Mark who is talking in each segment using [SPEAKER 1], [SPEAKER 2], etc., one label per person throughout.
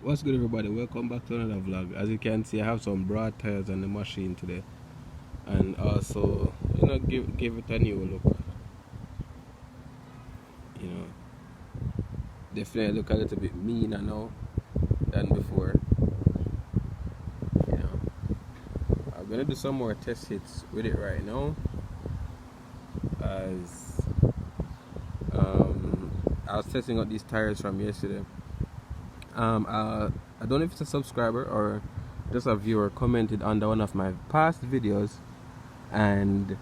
[SPEAKER 1] What's good, everybody? Welcome back to another vlog. As you can see, I have some broad tires on the machine today, and also give it a new look. You know, definitely look a little bit meaner now than before. You know, I'm gonna do some more test hits with it right now, as I was testing out these tires from yesterday. I don't know if it's a subscriber or just a viewer commented under one of my past videos, and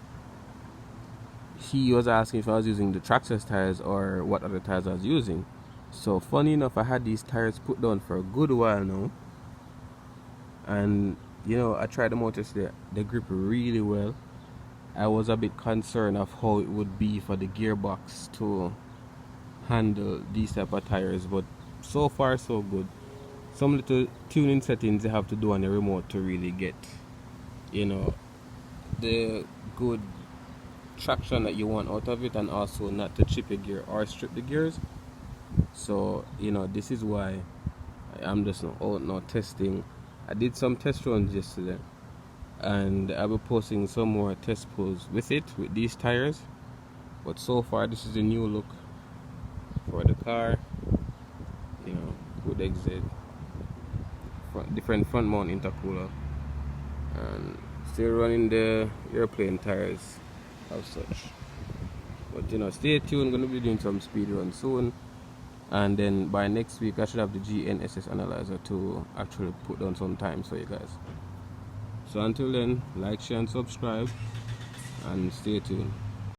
[SPEAKER 1] he was asking if I was using the Traxxas tires or what other tires I was using. So funny enough, I had these tires put down for a good while now, and I tried them out yesterday. They grip really well. I was a bit concerned of how it would be for the gearbox to handle these type of tires, but so far so good. Some little tuning settings you have to do on the remote to really get the good traction that you want out of it, and also not to chip a gear or strip the gears. So this is why I'm just out now testing. I did some test runs yesterday, and I'll be posting some more test pulls with these tires. But so far, this is the new look for the car. Good exit, different front mount intercooler, and still running the airplane tires as such. But stay tuned. Gonna be doing some speed runs soon, and then by next week I should have the GNSS analyzer to actually put down some time for you guys. So until then, like, share and subscribe, and stay tuned.